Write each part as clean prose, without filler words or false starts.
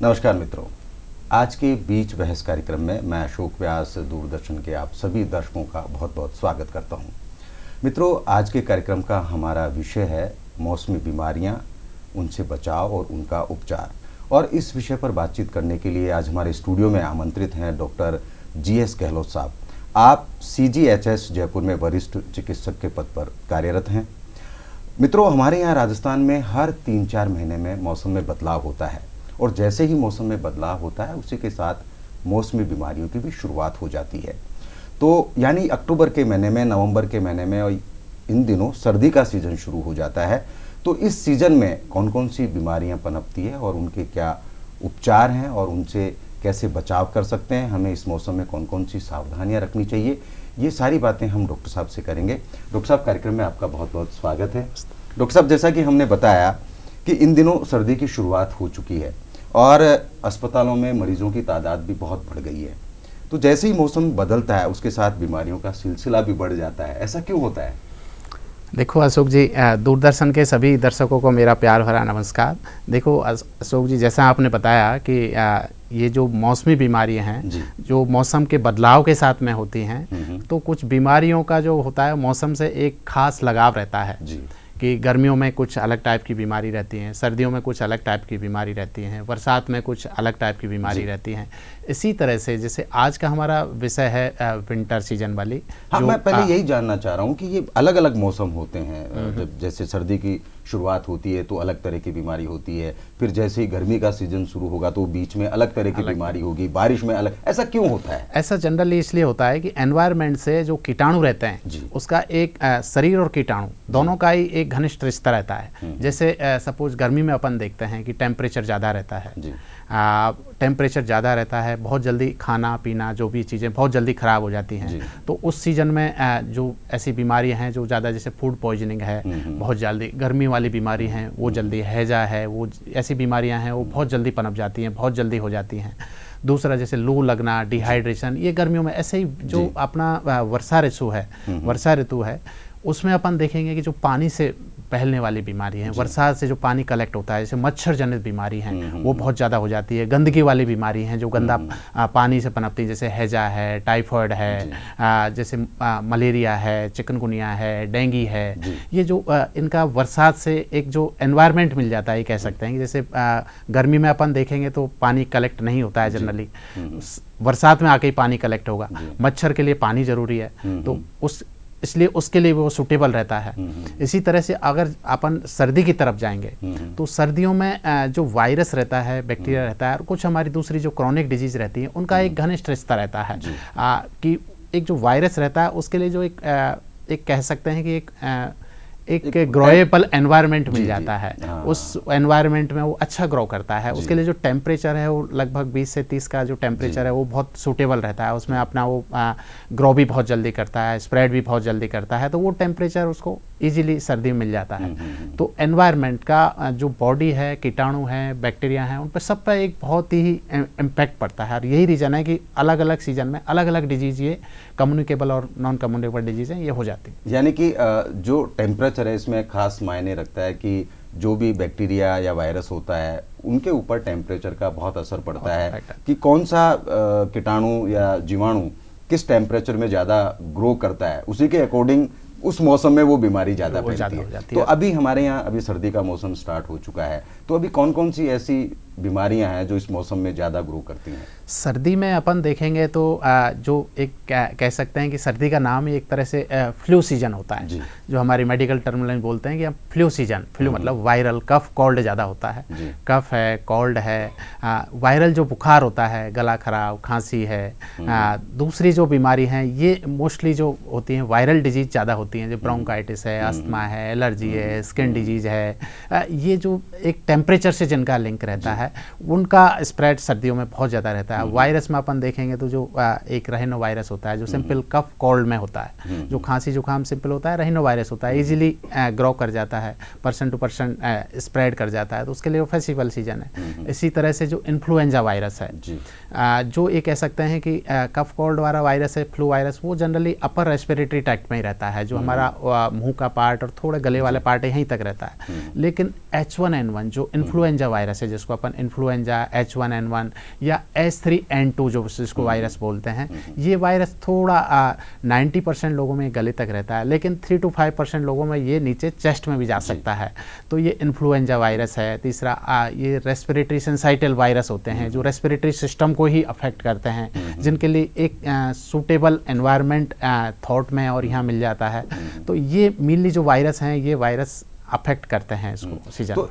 नमस्कार मित्रों, आज के बीच बहस कार्यक्रम में मैं अशोक व्यास दूरदर्शन के आप सभी दर्शकों का बहुत बहुत स्वागत करता हूं। मित्रों, आज के कार्यक्रम का हमारा विषय है मौसमी बीमारियां, उनसे बचाव और उनका उपचार। और इस विषय पर बातचीत करने के लिए आज हमारे स्टूडियो में आमंत्रित हैं डॉक्टर GS गहलोत साहब। आप CGHS जयपुर में वरिष्ठ चिकित्सक के पद पर कार्यरत हैं। मित्रों, हमारे यहाँ राजस्थान में हर 3-4 महीने में मौसम में बदलाव होता है और जैसे ही मौसम में बदलाव होता है उसी के साथ मौसमी बीमारियों की भी शुरुआत हो जाती है। तो यानी अक्टूबर के महीने में, नवंबर के महीने में और इन दिनों सर्दी का सीज़न शुरू हो जाता है। तो इस सीज़न में कौन कौन सी बीमारियां पनपती है और उनके क्या उपचार हैं और उनसे कैसे बचाव कर सकते हैं, हमें इस मौसम में कौन कौन सी सावधानियां रखनी चाहिए, ये सारी बातें हम डॉक्टर साहब से करेंगे। डॉक्टर साहब, कार्यक्रम में आपका बहुत बहुत स्वागत है। डॉक्टर साहब, जैसा कि हमने बताया कि इन दिनों सर्दी की शुरुआत हो चुकी है और अस्पतालों में मरीजों की तादाद भी बहुत बढ़ गई है। तो जैसे ही मौसम बदलता है उसके साथ बीमारियों का सिलसिला भी बढ़ जाता है। ऐसा क्यों होता है? देखो अशोक जी, दूरदर्शन के सभी दर्शकों को मेरा प्यार भरा नमस्कार। देखो अशोक जी, जैसा आपने बताया कि ये जो मौसमी बीमारियां हैं जो मौसम के बदलाव के साथ में होती हैं, तो कुछ बीमारियों का जो होता है मौसम से एक खास लगाव रहता है कि गर्मियों में कुछ अलग टाइप की बीमारी रहती हैं, सर्दियों में कुछ अलग टाइप की बीमारी रहती हैं, बरसात में कुछ अलग टाइप की बीमारी रहती हैं। इसी तरह से जैसे आज का हमारा विषय है विंटर सीजन वाली। हाँ, मैं पहले यही जानना चाह रहा हूँ कि ये अलग अलग मौसम होते हैं। जब जैसे सर्दी की शुरुआत होती है तो अलग तरह की बीमारी होती है, फिर जैसे ही गर्मी का सीजन शुरू होगा तो बीच में अलग तरह की बीमारी होगी, बारिश में अलग। ऐसा क्यों होता है? ऐसा जनरली इसलिए होता है कि एनवायरनमेंट से जो कीटाणु रहते हैं उसका एक शरीर और कीटाणु दोनों का ही एक घनिष्ठ रिश्ता रहता है। जैसे सपोज गर्मी में अपन देखते हैं कि टेम्परेचर ज़्यादा रहता है, टेम्परेचर ज़्यादा रहता है, बहुत जल्दी खाना पीना जो भी चीज़ें बहुत जल्दी ख़राब हो जाती हैं। तो उस सीज़न में जो ऐसी बीमारियां हैं जो ज़्यादा, जैसे फूड पॉइजनिंग है, बहुत जल्दी गर्मी वाली बीमारी हैं वो जल्दी, हैजा है, वो ऐसी बीमारियां हैं वो बहुत जल्दी पनप जाती हैं, बहुत जल्दी हो जाती हैं। दूसरा जैसे लू लगना, डिहाइड्रेशन, ये गर्मियों में। ऐसे ही जो अपना वर्षा ऋतु है उसमें अपन देखेंगे कि जो पानी से फैलने वाली बीमारी है, वर्षा से जो पानी कलेक्ट होता है, जैसे मच्छर जनित बीमारी हैं वो बहुत ज़्यादा हो जाती है। गंदगी वाली बीमारी हैं जो गंदा पानी से पनपती है, जैसे हैजा है, टाइफॉइड है, जैसे मलेरिया है, चिकनगुनिया है, डेंगू है। ये जो इनका बरसात से एक जो एनवायरनमेंट मिल जाता है, ये कह सकते हैं कि जैसे गर्मी में अपन देखेंगे तो पानी कलेक्ट नहीं होता है जनरली, बरसात में आके ही पानी कलेक्ट होगा। मच्छर के लिए पानी ज़रूरी है, तो इसलिए उसके लिए वो सूटेबल रहता है। इसी तरह से अगर अपन सर्दी की तरफ जाएंगे तो सर्दियों में जो वायरस रहता है, बैक्टीरिया रहता है, और कुछ हमारी दूसरी जो क्रॉनिक डिजीज रहती है उनका एक घनिष्ठ रिश्ता रहता है। कि एक जो वायरस रहता है उसके लिए जो एक कह सकते हैं कि एक ग्रोएबल एनवायरनमेंट मिल जाता है। उस एनवायरनमेंट में वो अच्छा ग्रो करता है। उसके लिए जो टेम्परेचर है वो लगभग 20 से 30 का जो टेम्परेचर है वो बहुत सूटेबल रहता है। उसमें अपना वो ग्रो भी बहुत जल्दी करता है, स्प्रेड भी बहुत जल्दी करता है, तो वो टेम्परेचर उसको इजीली सर्दी में मिल जाता है। तो एनवायरनमेंट का जो बॉडी है, कीटाणु हैं, बैक्टीरिया हैं, उन पर सब पर एक बहुत ही इम्पैक्ट पड़ता है। और यही रीज़न है कि अलग अलग सीजन में अलग अलग डिजीज़, ये कम्युनिकेबल और नॉन कम्युनिकेबल डिजीज़ हैं, ये हो जाती है। यानी कि जो टेम्परेचर है इसमें खास मायने रखता है कि जो भी बैक्टीरिया या वायरस होता है उनके ऊपर टेम्परेचर का बहुत असर पड़ता है कि कौन सा कीटाणु या जीवाणु किस टेम्परेचर में ज़्यादा ग्रो करता है, उसी के अकॉर्डिंग उस मौसम में वो बीमारी ज़्यादा फैलती है। तो अभी हमारे यहाँ अभी सर्दी का मौसम स्टार्ट हो चुका है, तो अभी कौन कौन सी ऐसी बीमारियां हैं जो इस मौसम में ज़्यादा ग्रो करती हैं? सर्दी में अपन देखेंगे तो जो एक कह सकते हैं कि सर्दी का नाम ही एक तरह से फ्लू सीजन होता है, जो हमारी मेडिकल टर्मिनोलॉजी बोलते हैं कि फ्लू सीजन। फ्लू मतलब वायरल, कफ कोल्ड ज़्यादा होता है, कफ है, कोल्ड है, वायरल जो बुखार होता है, गला खराब, खांसी है। दूसरी जो बीमारी हैं ये मोस्टली जो होती हैं वायरल डिजीज ज़्यादा होती हैं, जो ब्रोंकाइटिस है, अस्थमा है, एलर्जी है, स्किन डिजीज है। ये जो एक टेम्परेचर से जिनका लिंक रहता है उनका स्प्रेड सर्दियों में बहुत ज़्यादा रहता है। वायरस में अपन देखेंगे तो जो एक रहीनो वायरस होता है जो सिंपल कफ कोल्ड में होता है, जो खांसी जुकाम सिंपल होता है, रहीनो वायरस होता है, इजीली ग्रो कर जाता है, पर्सन टू पर्सन स्प्रेड कर जाता है, तो उसके लिए वो फेस्टिवल सीजन है। इसी तरह से जो इन्फ्लुएंजा वायरस है, जो ये कह सकते हैं कि कफ कोल्ड वाला वायरस है, फ्लू वायरस, वो जनरली अपर रेस्पिरेटरी ट्रैक्ट में ही रहता है, जो हमारा मुंह का पार्ट और थोड़े गले वाले पार्ट यहीं तक रहता है। लेकिन H1N1 जो इन्फ्लुएंजा वायरस है, जिसको अपन इन्फ्लुएंजा, H1N1 या H3N2 जो जिसको वायरस बोलते हैं, ये वायरस थोड़ा 90% लोगों में गले तक रहता है, लेकिन 3 to 5% लोगों में ये नीचे चेस्ट में भी जा सकता है। तो ये इन्फ्लुएंजा वायरस है। तीसरा ये रेस्पिरेटरी सिंसाइटल वायरस होते हैं जो रेस्पिरेटरी सिस्टम को ही अफेक्ट करते हैं, जिनके लिए एक सूटेबल एनवायरनमेंट थॉट में और यहाँ मिल जाता है। तो ये मेनली जो वायरस हैं, ये वायरस अफेक्ट करते हैं इसको सीजन। तो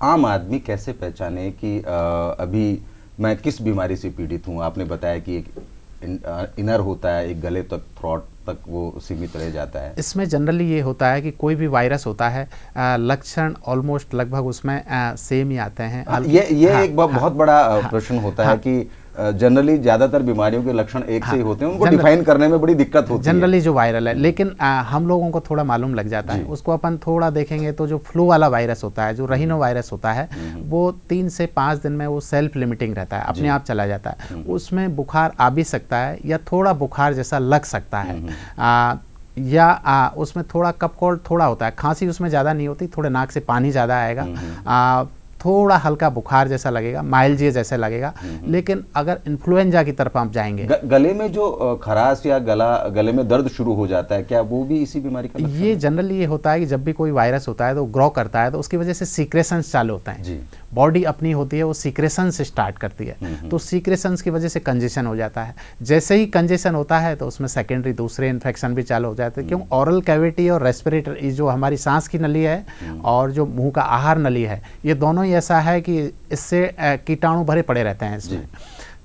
आम आदमी कैसे पहचाने कि अभी मैं किस बीमारी से पीड़ित हूँ? आपने बताया कि एक इनर होता है, एक गले तक, थ्रोट तक वो सीमित रह जाता है। इसमें जनरली ये होता है कि कोई भी वायरस होता है, लक्षण ऑलमोस्ट लगभग उसमें सेम ही आते हैं। ये एक बहुत बड़ा प्रश्न होता है कि जनरली ज़्यादातर बीमारियों के लक्षण एक से ही होते हैं, उनको डिफाइन करने में बड़ी दिक्कत होती है जनरली जो वायरल है। लेकिन हम लोगों को थोड़ा मालूम लग जाता है। उसको अपन थोड़ा देखेंगे तो जो फ्लू वाला वायरस होता है, जो रहीनो वायरस होता है, वो 3 से 5 दिन में वो सेल्फ लिमिटिंग रहता है, अपने आप चला जाता है। उसमें बुखार आ भी सकता है या थोड़ा बुखार जैसा लग सकता है, या उसमें थोड़ा कफ कोल्ड थोड़ा होता है, खांसी उसमें ज़्यादा नहीं होती, थोड़े नाक से पानी ज़्यादा आएगा, थोड़ा हल्का बुखार जैसा लगेगा, माइल्जिया जैसा लगेगा। लेकिन अगर इन्फ्लुएंजा की तरफ आप जाएंगे, गले में जो खराश या गले में दर्द शुरू हो जाता है, क्या वो भी इसी बीमारी का लक्षण है? ये जनरली ये होता है कि जब भी कोई वायरस होता है तो ग्रो करता है, तो उसकी वजह से सीक्रेशंस चालू होता है। बॉडी अपनी होती है, वो सीक्रेशंस स्टार्ट करती है। तो सीक्रेशंस की वजह से कंजेशन हो जाता है। जैसे ही कंजेशन होता है तो उसमें सेकेंडरी दूसरे इन्फेक्शन भी चालू हो जाते हैं। क्यों? ऑरल कैविटी और रेस्पिरेटरी, जो हमारी सांस की नली है और जो मुंह का आहार नली है, ये दोनों ही ऐसा है कि इससे कीटाणु भरे पड़े रहते हैं इसमें।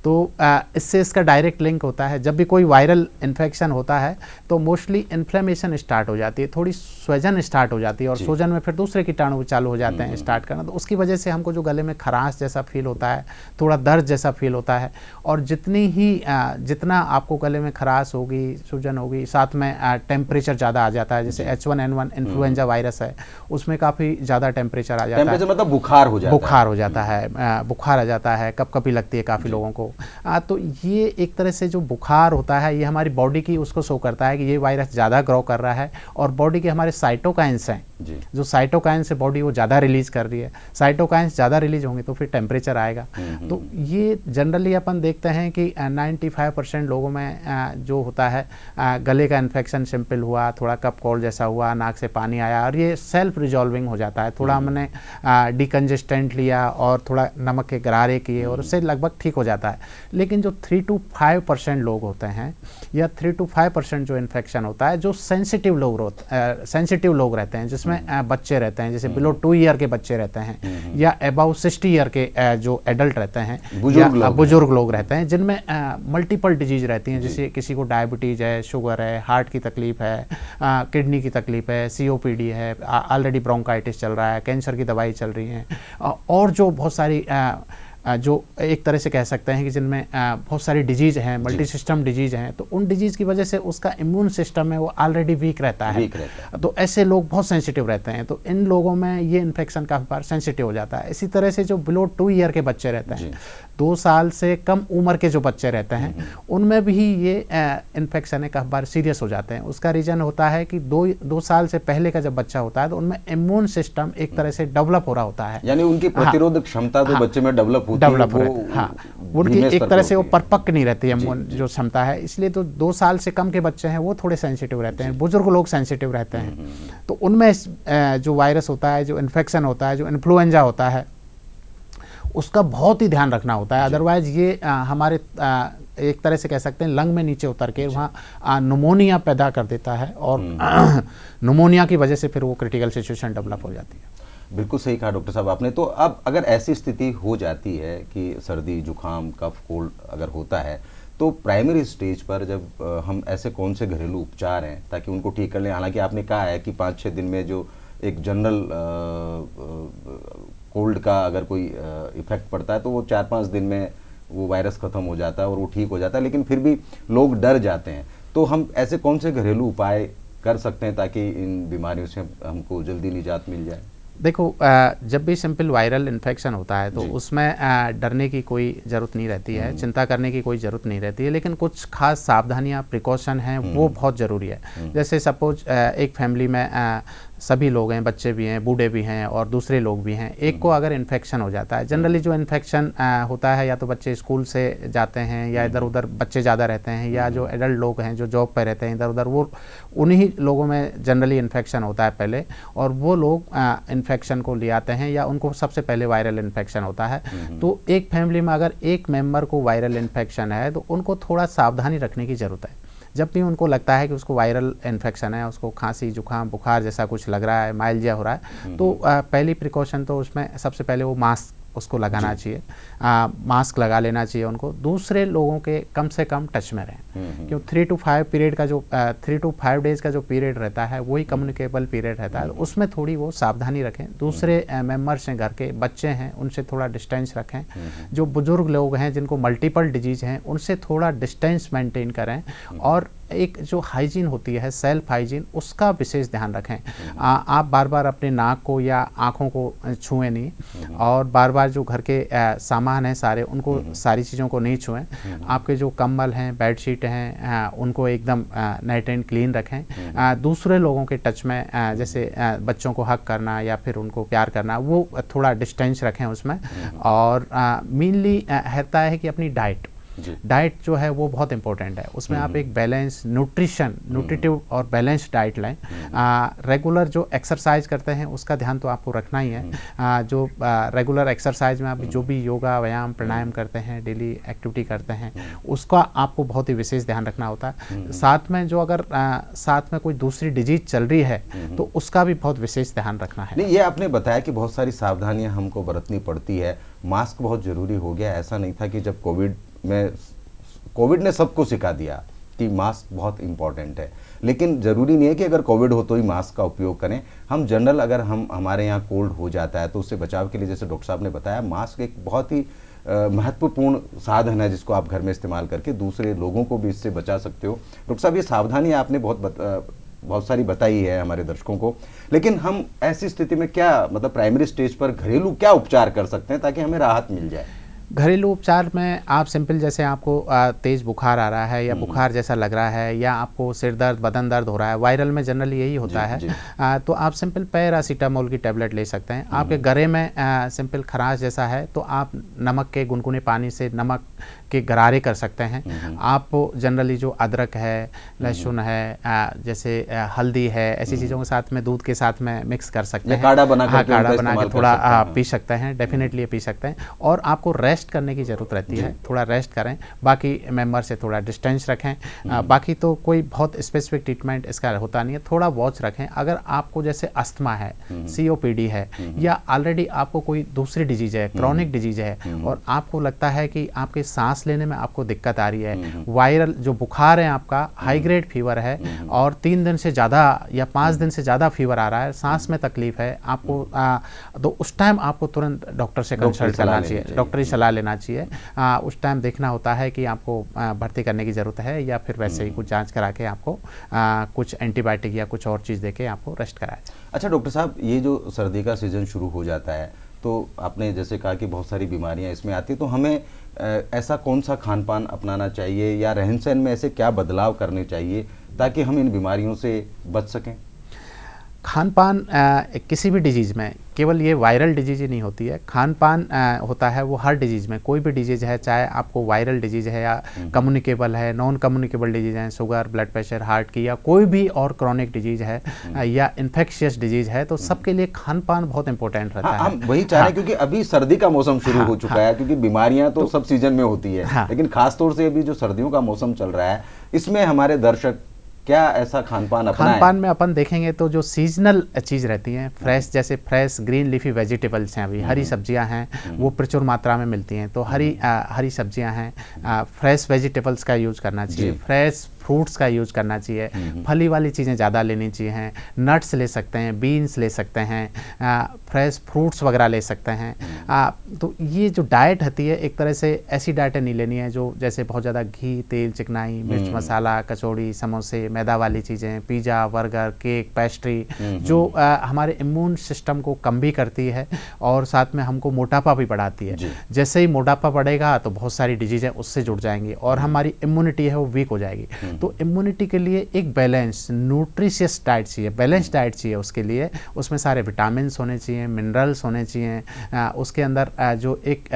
तो इससे इसका डायरेक्ट लिंक होता है। जब भी कोई वायरल इन्फेक्शन होता है तो मोस्टली इन्फ्लेमेशन स्टार्ट हो जाती है, थोड़ी सूजन स्टार्ट हो जाती है, और सूजन में फिर दूसरे कीटाणु चालू हो जाते हैं स्टार्ट करना। तो उसकी वजह से हमको जो गले में खराश जैसा फील होता है, थोड़ा दर्द जैसा फील होता है। और जितना आपको गले में खराश होगी, सूजन होगी, साथ में टेम्परेचर ज़्यादा आ जाता है। जैसे H1N1 इन्फ्लुएंजा वायरस है, उसमें काफ़ी ज़्यादा टेम्परेचर आ जाता है, मतलब बुखार हो जाता है, बुखार आ जाता है, कपकपी लगती है काफ़ी लोगों को। तो ये एक तरह से जो बुखार होता है, ये हमारी बॉडी की उसको शो करता है कि ये वायरस ज़्यादा ग्रो कर रहा है। और बॉडी के हमारे साइटोकाइंस हैं, जो साइटोकाइंस है बॉडी वो ज़्यादा रिलीज कर रही है। साइटोकाइंस ज़्यादा रिलीज होंगे तो फिर टेम्परेचर आएगा। तो ये जनरली अपन देखते हैं कि 95% लोगों में जो होता है, गले का इन्फेक्शन सिंपल हुआ, थोड़ा कफ कोल्ड जैसा हुआ, नाक से पानी आया, और ये सेल्फ रिजॉल्विंग हो जाता है। थोड़ा हमने डिकंजेस्टेंट लिया और थोड़ा नमक के गरारे किए और उससे लगभग ठीक हो जाता है। लेकिन जो 3 to 5% लोग होते हैं, या 3 to 5% जो इन्फेक्शन होता है, जो सेंसिटिव लोग रहते हैं, जिसमें बच्चे रहते हैं, जैसे बिलो 2 ईयर के बच्चे रहते हैं, या अबाउ 60 ईयर के जो एडल्ट रहते हैं, या बुजुर्ग लोग रहते हैं, जिनमें मल्टीपल डिजीज रहती हैं। जैसे किसी को डायबिटीज है, शुगर है, हार्ट की तकलीफ है, किडनी की तकलीफ है, COPD है, ऑलरेडी ब्रोंकाइटिस चल रहा है, कैंसर की दवाई चल रही है, और जो बहुत सारी जो एक तरह से कह सकते हैं कि जिनमें बहुत सारी डिजीज़ हैं, मल्टी सिस्टम डिजीज़ हैं। तो उन डिजीज़ की वजह से उसका इम्यून सिस्टम है वो ऑलरेडी वीक रहता है। तो ऐसे लोग बहुत सेंसिटिव रहते हैं। तो इन लोगों में ये इन्फेक्शन काफ़ी बार सेंसिटिव हो जाता है। इसी तरह से जो बिलो 2 ईयर के बच्चे रहते हैं, 2 साल से कम उम्र के जो बच्चे रहते हैं, उनमें भी ये इन्फेक्शन है काफ़ी बार सीरियस हो जाते हैं। उसका रीज़न होता है कि 2 साल से पहले का जब बच्चा होता है तो उनमें इम्यून सिस्टम एक तरह से डेवलप हो रहा होता है, यानी उनकी प्रतिरोधक क्षमता जो बच्चे में डेवलप होती है, उनकी एक तरह से वो परिपक्व नहीं रहती है जो क्षमता है। इसलिए तो 2 साल से कम के बच्चे हैं वो थोड़े सेंसिटिव रहते हैं, बुजुर्ग लोग सेंसिटिव रहते हैं। तो उनमें जो वायरस होता है, जो इन्फेक्शन होता है, जो इन्फ्लुएंजा होता है, उसका बहुत ही ध्यान रखना होता है। अदरवाइज ये हमारे एक तरह से कह सकते हैं लंग में नीचे उतर के वहाँ नुमोनिया पैदा कर देता है, और नुमोनिया की वजह से फिर वो क्रिटिकल सिचुएशन डेवलप हो जाती है। बिल्कुल सही कहा डॉक्टर साहब आपने। तो अब अगर ऐसी स्थिति हो जाती है कि सर्दी, जुकाम, कफ, कोल्ड अगर होता है, तो प्राइमरी स्टेज पर जब हम ऐसे कौन से घरेलू उपचार हैं ताकि उनको ठीक कर लें? हालांकि आपने कहा है कि 5-6 दिन में जो एक जनरल कोल्ड का अगर कोई इफेक्ट पड़ता है तो वो 4-5 दिन में वो वायरस ख़त्म हो जाता है और वो ठीक हो जाता है, लेकिन फिर भी लोग डर जाते हैं। तो हम ऐसे कौन से घरेलू उपाय कर सकते हैं ताकि इन बीमारियों से हमको जल्दी निजात मिल जाए? देखो, जब भी सिंपल वायरल इन्फेक्शन होता है तो उसमें डरने की कोई ज़रूरत नहीं रहती है, चिंता करने की कोई ज़रूरत नहीं रहती है। लेकिन कुछ खास सावधानियां, प्रिकॉशन हैं, वो बहुत ज़रूरी है। जैसे सपोज एक फैमिली में सभी लोग हैं, बच्चे भी हैं, बूढ़े भी हैं और दूसरे लोग भी हैं, एक को अगर इन्फेक्शन हो जाता है, जनरली जो इन्फेक्शन होता है या तो बच्चे स्कूल से जाते हैं या इधर उधर बच्चे ज़्यादा रहते हैं या जो एडल्ट लोग हैं जो जॉब पर रहते हैं इधर उधर, वो उन्हीं लोगों में जनरली इन्फेक्शन होता है पहले, और वो लोग इन्फेक्शन को ले आते हैं या उनको सबसे पहले वायरल इन्फेक्शन होता है। तो एक फैमिली में अगर एक मेंबर को वायरल इन्फेक्शन है तो उनको थोड़ा सावधानी रखने की ज़रूरत है। जब भी उनको लगता है कि उसको वायरल इन्फेक्शन है, उसको खांसी जुकाम बुखार जैसा कुछ लग रहा है, माइल्ड हो रहा है, तो पहली प्रिकॉशन तो उसमें सबसे पहले वो मास्क उसको लगाना चाहिए, मास्क लगा लेना चाहिए उनको, दूसरे लोगों के कम से कम टच में रहें, क्यों 3 to 5 पीरियड का जो 3 to 5 डेज़ का जो पीरियड रहता है वही कम्युनिकेबल पीरियड रहता है, उसमें थोड़ी वो सावधानी रखें। दूसरे मेंबर्स हैं घर के, बच्चे हैं, उनसे थोड़ा डिस्टेंस रखें। जो बुजुर्ग लोग हैं जिनको मल्टीपल डिजीज़ हैं उनसे थोड़ा डिस्टेंस मेंटेन करें, और एक जो हाइजीन होती है, सेल्फ हाइजीन, उसका विशेष ध्यान रखें। आप बार बार अपने नाक को या आँखों को छुएं नहीं, और बार बार जो घर के सामान हैं सारे, उनको सारी चीज़ों को नहीं छुएं। आपके जो कंबल हैं, बेडशीट हैं, उनको एकदम नीट एंड क्लीन रखें। दूसरे लोगों के टच में जैसे बच्चों को हक करना या फिर उनको प्यार करना, वो थोड़ा डिस्टेंस रखें उसमें। और मेनली रहता है कि अपनी डाइट जो है वो बहुत इंपॉर्टेंट है, उसमें आप एक बैलेंस न्यूट्रिटिव और बैलेंस डाइट लें। रेगुलर जो एक्सरसाइज करते हैं उसका ध्यान तो आपको रखना ही है। जो रेगुलर एक्सरसाइज में आप जो भी योगा व्यायाम प्राणायाम करते हैं, डेली एक्टिविटी करते हैं, उसका आपको बहुत ही विशेष ध्यान रखना होता है। साथ में जो अगर साथ में कोई दूसरी डिजीज चल रही है तो उसका भी बहुत विशेष ध्यान रखना है। नहीं, ये आपने बताया कि बहुत सारी सावधानियां हमको बरतनी पड़ती है, मास्क बहुत ज़रूरी हो गया। ऐसा नहीं था कि जब कोविड ने सबको सिखा दिया कि मास्क बहुत इम्पॉर्टेंट है, लेकिन ज़रूरी नहीं है कि अगर कोविड हो तो ही मास्क का उपयोग करें। हम जनरल अगर हमारे यहाँ कोल्ड हो जाता है तो उससे बचाव के लिए, जैसे डॉक्टर साहब ने बताया, मास्क एक बहुत ही महत्वपूर्ण साधन है जिसको आप घर में इस्तेमाल करके दूसरे लोगों को भी इससे बचा सकते हो। डॉक्टर साहब, ये सावधानी आपने बहुत सारी बताई है हमारे दर्शकों को, लेकिन हम ऐसी स्थिति में क्या, मतलब प्राइमरी स्टेज पर घरेलू क्या उपचार कर सकते हैं ताकि हमें राहत मिल जाए? घरेलू उपचार में आप सिंपल, जैसे आपको तेज़ बुखार आ रहा है या बुखार जैसा लग रहा है या आपको सिर दर्द बदन दर्द हो रहा है, वायरल में जनरली यही होता है, तो आप सिंपल पैरासीटामोल की टेबलेट ले सकते हैं। आपके गले में सिंपल खराश जैसा है तो आप नमक के गुनगुने पानी से नमक के गरारे कर सकते हैं। आप जनरली जो अदरक है, लहसुन है, जैसे हल्दी है, ऐसी चीज़ों के साथ में दूध के साथ में मिक्स कर सकते हैं, काढ़ा बना के थोड़ा पी सकते हैं, डेफिनेटली पी सकते हैं। और आपको रेस्ट करने की ज़रूरत रहती है, थोड़ा रेस्ट करें, बाकी मेंबर से थोड़ा डिस्टेंस रखें। बाकी तो कोई बहुत स्पेसिफिक ट्रीटमेंट इसका होता नहीं है, थोड़ा वॉच रखें। अगर आपको जैसे अस्थमा है, COPD है, या ऑलरेडी आपको कोई दूसरी डिजीज है, क्रॉनिक डिजीज है, और आपको लगता है कि आपके सांस लेने में आपको दिक्कत आ रही है, वायरल जो बुखार है आपका, हाई ग्रेड फीवर है, और 3 दिन से ज़्यादा या 5 दिन से ज़्यादा फीवर आ रहा है, सांस में तकलीफ है आपको, तो उस टाइम आपको तुरंत डॉक्टर से कंसल्ट करना चाहिए, डॉक्टरी सलाह लेना चाहिए। उस टाइम देखना होता है कि आपको भर्ती करने की ज़रूरत है या फिर वैसे ही कुछ जांच करा के आपको कुछ एंटीबायोटिक या कुछ और चीज़ देके आपको रेस्ट कराए। अच्छा डॉक्टर साहब, ये जो सर्दी का सीज़न शुरू हो जाता है तो आपने जैसे कहा कि बहुत सारी बीमारियां इसमें आती हैं, तो हमें ऐसा कौन सा खान पान अपनाना चाहिए या रहन सहन में ऐसे क्या बदलाव करने चाहिए ताकि हम इन बीमारियों से बच सकें? खान पान किसी भी डिजीज़ में, केवल ये वायरल डिजीज़ ही नहीं होती है, खान पान होता है वो हर डिजीज़ में, कोई भी डिजीज़ है, चाहे आपको वायरल डिजीज़ है या कम्युनिकेबल है, नॉन कम्युनिकेबल डिजीज़ है, शुगर, ब्लड प्रेशर, हार्ट की, या कोई भी और क्रॉनिक डिजीज़ है या इन्फेक्शियस डिजीज़ है, तो सबके लिए खान पान बहुत इंपॉर्टेंट रहता है। हम वही चाह रहे हैं क्योंकि अभी सर्दी का मौसम शुरू हो चुका है, क्योंकि बीमारियां तो सब सीजन में होती है, लेकिन खासतौर से अभी जो सर्दियों का मौसम चल रहा है, इसमें हमारे दर्शक क्या ऐसा खान पान अपनाएं? खान पान में अपन देखेंगे तो जो सीजनल चीज़ रहती हैं, फ्रेश, जैसे फ्रेश ग्रीन लीफी वेजिटेबल्स हैं, अभी हरी सब्जियां हैं, वो प्रचुर मात्रा में मिलती हैं, तो हरी सब्जियां हैं, फ्रेश वेजिटेबल्स का यूज़ करना चाहिए, फ्रेश फ्रूट्स का यूज़ करना चाहिए, फली वाली चीज़ें ज़्यादा लेनी चाहिए, नट्स ले सकते हैं, बीन्स ले सकते हैं, फ्रेश फ्रूट्स वगैरह ले सकते हैं। तो ये जो डाइट होती है एक तरह से ऐसी डाइटें नहीं लेनी है जो जैसे बहुत ज़्यादा घी, तेल, चिकनाई, मिर्च मसाला, कचौड़ी, समोसे, मैदा वाली चीज़ें, पिज़्ज़ा, बर्गर, केक, पेस्ट्री, जो हमारे इम्यून सिस्टम को कम भी करती है और साथ में हमको मोटापा भी बढ़ाती है। जैसे ही मोटापा बढ़ेगा तो बहुत सारी डिजीज़ें उससे जुड़ जाएंगी और हमारी इम्यूनिटी है वो वीक हो जाएगी। तो इम्यूनिटी के लिए एक बैलेंस न्यूट्रिशियस डाइट चाहिए, बैलेंस डाइट चाहिए उसके लिए। उसमें सारे विटामिन होने चाहिए, मिनरल्स होने चाहिए, उसके अंदर जो एक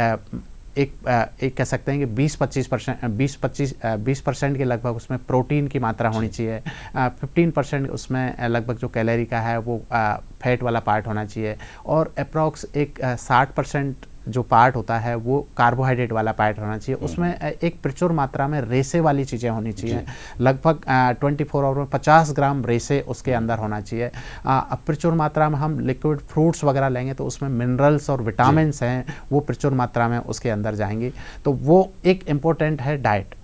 कह सकते हैं कि 20% के लगभग उसमें प्रोटीन की मात्रा होनी चाहिए, 15% उसमें लगभग जो कैलोरी का है वो फैट वाला पार्ट होना चाहिए और अप्रॉक्स एक 60% जो पार्ट होता है वो कार्बोहाइड्रेट वाला पार्ट होना चाहिए। उसमें एक प्रचुर मात्रा में रेसे वाली चीज़ें होनी चाहिए, लगभग 24 आवर में 50 ग्राम रेसे उसके अंदर होना चाहिए। प्रचुर मात्रा में हम लिक्विड फ्रूट्स वगैरह लेंगे तो उसमें मिनरल्स और विटामिन्स हैं वो प्रचुर मात्रा में उसके अंदर जाएंगी। तो वो एक इम्पोर्टेंट है डाइट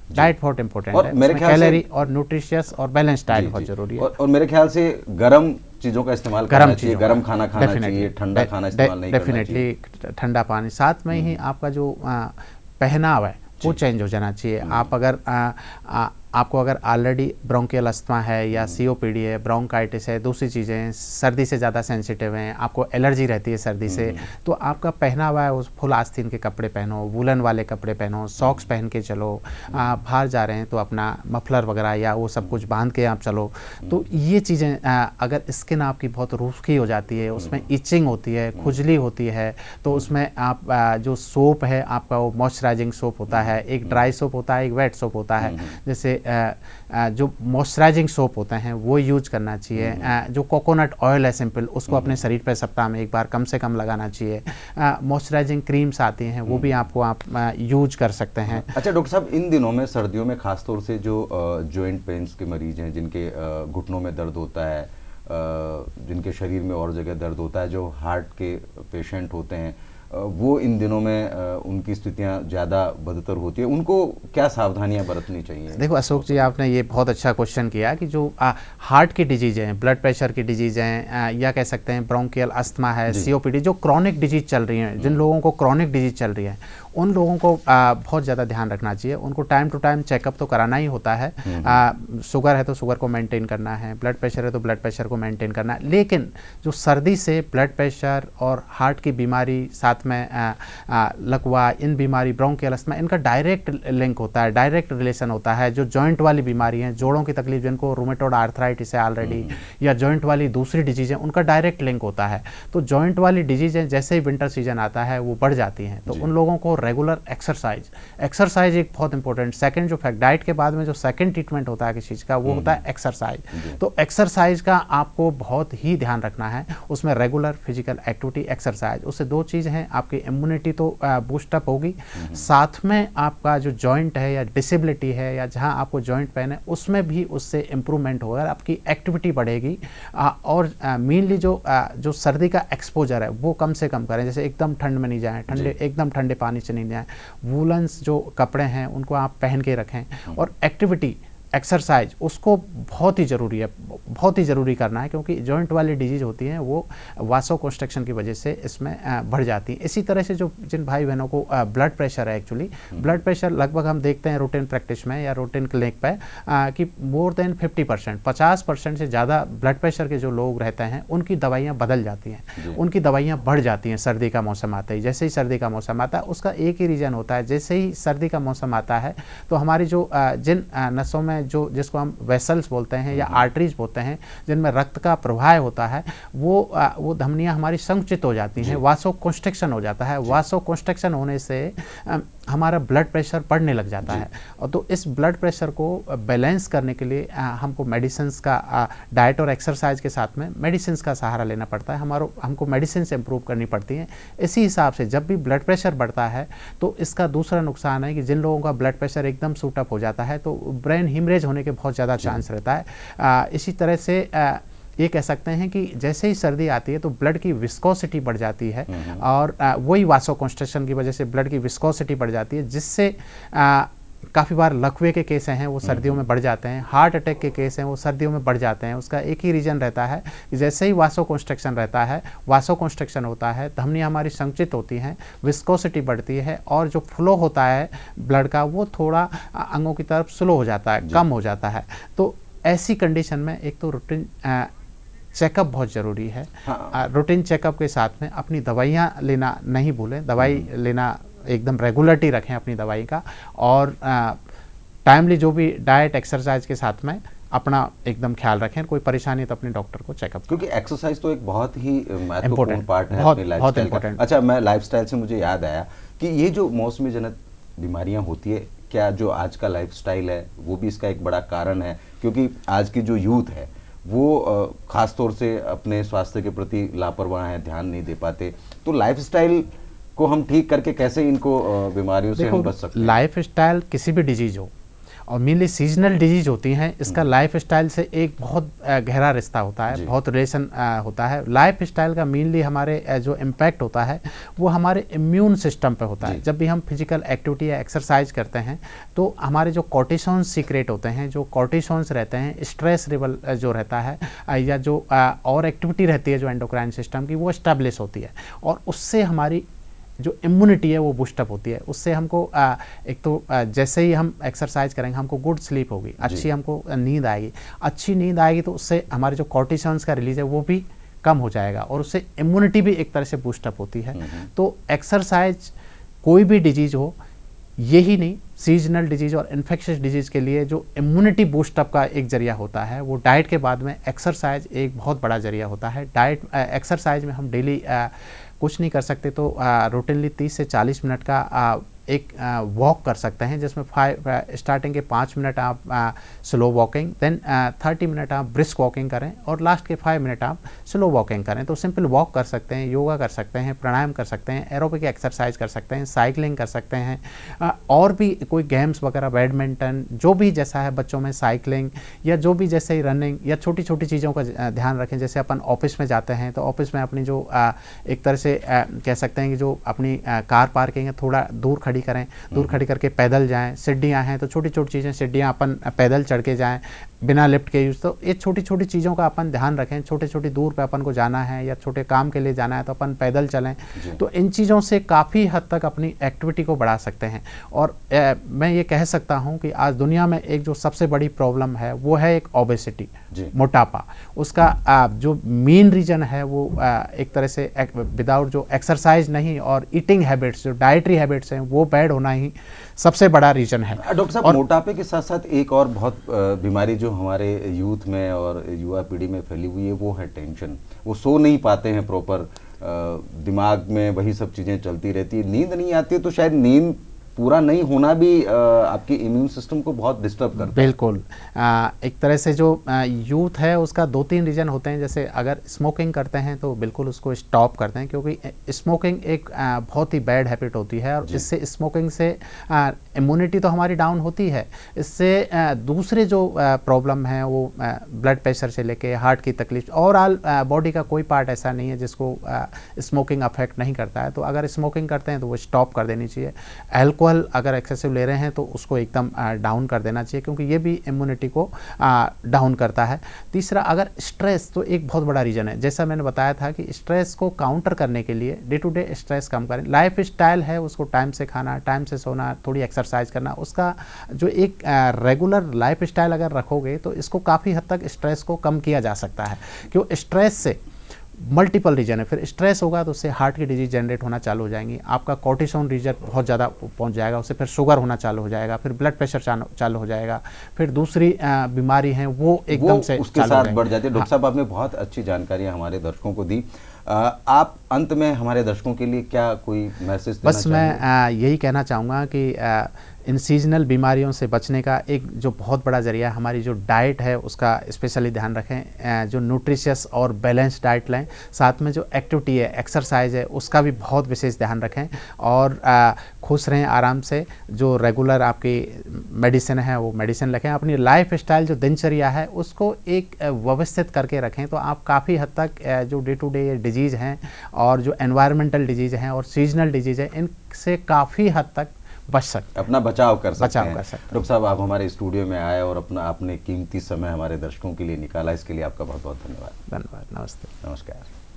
बहुत इंपॉर्टेंट है। मेरे ख्याल कैलोरी और न्यूट्रिशियस और बैलेंस डाइट बहुत जरूरी है। और मेरे ख्याल से गर्म चीज़ों का इस्तेमाल करना चाहिए, गर्म खाना खाना चाहिए, ठंडा खाना इस्तेमाल नहीं करना चाहिए। डेफिनेटली ठंडा पानी, साथ में ही आपका जो पहनाव है वो चेंज हो जाना चाहिए। आप अगर आपको अगर ऑलरेडी ब्रोंकियल अस्थमा है या सीओपीडी है, ब्रोंकाइटिस है, दूसरी चीज़ें, सर्दी से ज़्यादा सेंसिटिव हैं, आपको एलर्जी रहती है सर्दी से, तो आपका पहनावा है उस फुल आस्तीन के कपड़े पहनो, वूलन वाले कपड़े पहनो, सॉक्स पहन के चलो। बाहर जा रहे हैं तो अपना मफलर वगैरह या वो सब कुछ बांध के आप चलो। तो ये चीज़ें अगर स्किन आपकी बहुत रूखी हो जाती है, उसमें इचिंग होती है, खुजली होती है, तो उसमें आप जो सोप है आपका वो मॉइस्चराइजिंग सोप होता है, एक ड्राई सोप होता है, एक वेट सोप होता है। जैसे जो मॉइस्चराइजिंग सोप होते हैं वो यूज करना चाहिए। जो कोकोनट ऑयल है सिंपल, उसको अपने शरीर पर सप्ताह में एक बार कम से कम लगाना चाहिए। मॉइस्चराइजिंग क्रीम्स आती हैं वो भी आप यूज कर सकते हैं। अच्छा डॉक्टर साहब, इन दिनों में सर्दियों में खासतौर से जो जॉइंट पेन्स के मरीज हैं, जिनके घुटनों में दर्द होता है, जिनके शरीर में और जगह दर्द होता है, जो हार्ट के पेशेंट होते हैं, वो इन दिनों में उनकी स्थितियां ज़्यादा बदतर होती है, उनको क्या सावधानियां बरतनी चाहिए? देखो अशोक जी, आपने ये बहुत अच्छा क्वेश्चन किया कि जो हार्ट की डिजीज़ हैं, ब्लड प्रेशर की डिजीज़ हैं, या कह सकते हैं ब्रोंकियल अस्थमा है, सीओपीडी, जो क्रॉनिक डिजीज़ चल रही हैं, जिन लोगों को क्रॉनिक डिजीज़ चल रही है उन लोगों को बहुत ज़्यादा ध्यान रखना चाहिए। उनको टाइम टू टाइम चेकअप तो कराना ही होता है। शुगर है तो शुगर को मेंटेन करना है, ब्लड प्रेशर है तो ब्लड प्रेशर को मेंटेन करना है। लेकिन जो सर्दी से ब्लड प्रेशर और हार्ट की बीमारी, साथ में लकवा, इन बीमारी, ब्रोंकियल अस्थमा, इनका डायरेक्ट लिंक होता है, डायरेक्ट रिलेशन होता है। जो जॉइंट वाली बीमारी हैं, जोड़ों की तकलीफ, जिनको रूमेटॉइड आर्थराइटिस है ऑलरेडी, या जॉइंट वाली दूसरी डिजीज़ है, उनका डायरेक्ट लिंक होता है। तो जॉइंट वाली डिजीज़ें जैसे ही विंटर सीजन आता है वो बढ़ जाती हैं। तो उन लोगों को रेगुलर एक्सरसाइज एक बहुत इंपॉर्टेंट, सेकंड जो फैक्ट, डाइट के बाद में जो सेकंड ट्रीटमेंट होता है किसी चीज़ का, वो होता है एक्सरसाइज। तो एक्सरसाइज का आपको बहुत ही ध्यान रखना है, उसमें रेगुलर फिजिकल एक्टिविटी, एक्सरसाइज, उससे दो चीज़ हैं, आपकी इम्यूनिटी तो बूस्टअप होगी, साथ में आपका जो जॉइंट है या डिसेबिलिटी है या जहां आपको जॉइंट पेन है उसमें भी उससे इम्प्रूवमेंट होगा, आपकी एक्टिविटी बढ़ेगी। और मेनली जो सर्दी का एक्सपोजर है वो कम से कम करें। जैसे एकदम ठंड में नहीं जाएं, एकदम ठंडे पानी से नहीं जाएं, वूलन्स जो कपड़े हैं उनको आप पहन के रखें। और एक्टिविटी, एक्सरसाइज, उसको बहुत ही ज़रूरी है, बहुत ही ज़रूरी करना है, क्योंकि जॉइंट वाली डिजीज़ होती हैं वो वासो कंस्ट्रक्शन की वजह से इसमें बढ़ जाती है। इसी तरह से जो जिन भाई बहनों को ब्लड प्रेशर है, एक्चुअली ब्लड प्रेशर लगभग हम देखते हैं रूटीन प्रैक्टिस में या रूटीन क्लिनिक पे कि मोर देन 50% से ज़्यादा ब्लड प्रेशर के जो लोग रहते हैं उनकी दवाइयाँ बदल जाती हैं, उनकी दवाइयाँ बढ़ जाती हैं सर्दी का मौसम आता ही। जैसे ही सर्दी का मौसम आता है उसका एक ही रीज़न होता है, जैसे ही सर्दी का मौसम आता है तो हमारी जो जिन नसों में जो जिसको हम वेसल्स बोलते हैं या आर्टरीज बोलते हैं, जिनमें रक्त का प्रवाह होता है, वो धमनियां हमारी संकुचित हो जाती हैं, वासो कंस्ट्रिक्शन हो जाता है। वासो कंस्ट्रिक्शन होने से हमारा ब्लड प्रेशर बढ़ने लग जाता है। और तो इस ब्लड प्रेशर को बैलेंस करने के लिए हमको मेडिसिन्स का, डाइट और एक्सरसाइज के साथ में मेडिसिन्स का सहारा लेना पड़ता है। हमको मेडिसिन से इम्प्रूव करनी पड़ती हैं। इसी हिसाब से जब भी ब्लड प्रेशर बढ़ता है तो इसका दूसरा नुकसान है कि जिन लोगों का ब्लड प्रेशर एकदम सूटअप हो जाता है तो ब्रेन हिमरेज होने के बहुत ज़्यादा चांस रहता है। इसी तरह से ये कह सकते हैं कि जैसे ही सर्दी आती है तो ब्लड की विस्कोसिटी बढ़ जाती है, और वही वासो कंस्ट्रिक्शन की वजह से ब्लड की विस्कोसिटी बढ़ जाती है, जिससे काफ़ी बार लकवे के केस हैं वो सर्दियों में बढ़ जाते हैं, हार्ट अटैक के केस हैं वो सर्दियों में बढ़ जाते हैं। उसका एक ही रीज़न रहता है कि जैसे ही वासोकंस्ट्रक्शन रहता है, वासोकंस्ट्रक्शन होता है, धमनियाँ हमारी संकुचित होती हैं, विस्कोसिटी बढ़ती है और जो फ्लो होता है ब्लड का वो थोड़ा अंगों की तरफ स्लो हो जाता है, कम हो जाता है। तो ऐसी कंडीशन में एक तो रूटीन चेकअप बहुत ज़रूरी है। रूटीन चेकअप के साथ में अपनी दवाइयाँ लेना नहीं भूलें, दवाई लेना एकदम रेगुलरिटी रखें अपनी दवाई का, और टाइमली जो भी डाइट एक्सरसाइज के साथ में अपना एकदम ख्याल रखें। कोई परेशानी तो अपने डॉक्टर को चेकअप, क्योंकि एक्सरसाइज तो एक बहुत ही महत्वपूर्ण Important, पार्ट है बहुत अपनी लाइफस्टाइल का। अच्छा, मैं लाइफस्टाइल से मुझे याद आया कि ये जो मौसमी जनित बीमारियां होती है, क्या जो आज का लाइफस्टाइल है वो भी इसका एक बड़ा कारण है? क्योंकि आज की जो यूथ है वो खास तौर से अपने स्वास्थ्य के प्रति लापरवाह है, ध्यान नहीं दे पाते। तो लाइफस्टाइल को हम ठीक करके कैसे इनको बीमारियों से हम बच सकते हैं? लाइफ स्टाइल किसी भी डिजीज हो और मेनली सीजनल डिजीज होती हैं, इसका लाइफ स्टाइल से एक बहुत गहरा रिश्ता होता है, बहुत रिलेशन होता है। लाइफ स्टाइल का मेनली हमारे जो इम्पैक्ट होता है वो हमारे इम्यून सिस्टम पे होता है। जब भी हम फिजिकल एक्टिविटी या एक्सरसाइज करते हैं तो हमारे जो कॉर्टिसोन्स सीक्रेट होते हैं, जो कॉर्टिसोन्स रहते हैं, स्ट्रेस लेवल जो रहता है या जो और एक्टिविटी रहती है जो एंडोक्राइन सिस्टम की, वो एस्टेब्लिश होती है और उससे हमारी जो इम्यूनिटी है वो बूस्टअप होती है। उससे हमको एक तो जैसे ही हम एक्सरसाइज करेंगे हमको गुड स्लीप होगी, अच्छी हमको नींद आएगी। अच्छी नींद आएगी तो उससे हमारे जो कॉर्टिसोन्स का रिलीज है वो भी कम हो जाएगा और उससे इम्यूनिटी भी एक तरह से बूस्टअप होती है। तो एक्सरसाइज कोई भी डिजीज हो, यही नहीं, सीजनल डिजीज और इन्फेक्शियस डिजीज के लिए जो इम्यूनिटी बूस्टअप का एक जरिया होता है वो डाइट के बाद में एक्सरसाइज एक बहुत बड़ा जरिया होता है। डाइट एक्सरसाइज में हम डेली कुछ नहीं कर सकते तो रूटीनली 30 से 40 मिनट का एक वॉक कर सकते हैं, जिसमें स्टार्टिंग के 5 मिनट आप स्लो वॉकिंग, देन 30 मिनट आप ब्रिस्क वॉकिंग करें और लास्ट के 5 मिनट आप स्लो वॉकिंग करें। तो सिंपल वॉक कर सकते हैं, योगा कर सकते हैं, प्राणायाम कर सकते हैं, एरोबिक एक्सरसाइज कर सकते हैं, साइकिलिंग कर सकते हैं, और भी कोई गेम्स वगैरह, बैडमिंटन, जो भी जैसा है बच्चों में साइकिलिंग या जो भी जैसे ही रनिंग या छोटी छोटी चीज़ों का ध्यान रखें। जैसे अपन ऑफिस में जाते हैं तो ऑफिस में अपनी जो एक तरह से कह सकते हैं कि जो अपनी कार पार्किंग है थोड़ा दूर खड़ी करें, दूर खड़ी करके पैदल जाएं। सीढ़ियाँ हैं तो छोटी छोटी चीज़ें, सीढ़ियाँ अपन पैदल चढ़ के जाएं बिना लिफ्ट के यूज़। तो ये छोटी छोटी चीज़ों का अपन ध्यान रखें। छोटे छोटी दूर पे अपन को जाना है या छोटे काम के लिए जाना है तो अपन पैदल चलें। तो इन चीज़ों से काफ़ी हद तक अपनी एक्टिविटी को बढ़ा सकते हैं। और मैं ये कह सकता हूँ कि आज दुनिया में एक जो सबसे बड़ी प्रॉब्लम है वो है एक ओबेसिटी, मोटापा। उसका जो मेन रीज़न है वो एक तरह से विदाउट जो एक्सरसाइज नहीं और ईटिंग हैबिट्स, जो डाइटरी हैबिट्स हैं वो बैड होना ही सबसे बड़ा रीज़न है। डॉक्टर साहब, मोटापे के साथ साथ एक और बहुत बीमारी जो हमारे यूथ में और युवा पीढ़ी में फैली हुई है वो है टेंशन। वो सो नहीं पाते हैं प्रॉपर, दिमाग में वही सब चीज़ें चलती रहती है, नींद नहीं आती है। तो शायद नींद पूरा नहीं होना भी आपके इम्यून सिस्टम को बहुत डिस्टर्ब करता है। बिल्कुल। एक तरह से जो यूथ है उसका 2-3 रीज़न होते हैं। जैसे अगर स्मोकिंग करते हैं तो बिल्कुल उसको स्टॉप करते हैं, क्योंकि स्मोकिंग एक बहुत ही बैड हैबिट होती है और इससे स्मोकिंग से इम्यूनिटी तो हमारी डाउन होती है। इससे दूसरे जो प्रॉब्लम है वो ब्लड प्रेशर से लेके हार्ट की तकलीफ, ओवरऑल बॉडी का कोई पार्ट ऐसा नहीं है जिसको स्मोकिंग अफेक्ट नहीं करता है। तो अगर स्मोकिंग करते हैं तो वो स्टॉप कर देनी चाहिए। अल्कोहल अगर एक्सेसिव ले रहे हैं तो उसको एकदम डाउन कर देना चाहिए, क्योंकि ये भी इम्यूनिटी को डाउन करता है। तीसरा, अगर स्ट्रेस, तो एक बहुत बड़ा रीज़न है। जैसा मैंने बताया था कि स्ट्रेस को काउंटर करने के लिए डे टू डे स्ट्रेस कम करें। लाइफ स्टाइल है उसको टाइम से खाना, टाइम से सोना, थोड़ी एक्सरसाइज करना, उसका जो एक रेगुलर लाइफ स्टाइल अगर रखोगे तो इसको काफ़ी हद तक स्ट्रेस को कम किया जा सकता है। क्यों? स्ट्रेस से मल्टीपल रीजन है। फिर स्ट्रेस होगा तो उससे हार्ट की डिजीज जनरेट होना चालू हो जाएंगी, आपका कॉर्टिसोन रीजन बहुत ज़्यादा पहुंच जाएगा, उससे फिर शुगर होना चालू हो जाएगा, फिर ब्लड प्रेशर चालू हो जाएगा, फिर दूसरी बीमारी है वो एकदम से उसके साथ बढ़ जाती है। डॉक्टर साहब, आपने बहुत अच्छी जानकारी हमारे दर्शकों को दी। आप अंत में हमारे दर्शकों के लिए क्या कोई मैसेज देना बस मैं यही कहना चाहूँगा कि इन सीजनल बीमारियों से बचने का एक जो बहुत बड़ा जरिया हमारी जो डाइट है उसका स्पेशली ध्यान रखें। जो न्यूट्रिशियस और बैलेंस डाइट लें, साथ में जो एक्टिविटी है, एक्सरसाइज है, उसका भी बहुत विशेष ध्यान रखें और खुश रहें आराम से। जो रेगुलर आपकी मेडिसिन है वो मेडिसिन रखें। अपनी लाइफ स्टाइल जो दिनचर्या है उसको एक व्यवस्थित करके रखें, तो आप काफ़ी हद तक जो डे टू डे डिजीज़ हैं और जो एनवायरमेंटल डिजीज़ हैं और सीजनल डिजीज़ है, इनसे काफ़ी हद तक बच सकते हैं, अपना बचाव कर सकते बचाव हैं। कर सकते हैं। डॉक्टर साहब, आप हमारे स्टूडियो में आए और अपना आपने कीमती समय हमारे दर्शकों के लिए निकाला, इसके लिए आपका बहुत बहुत धन्यवाद। धन्यवाद, नमस्ते। नमस्कार।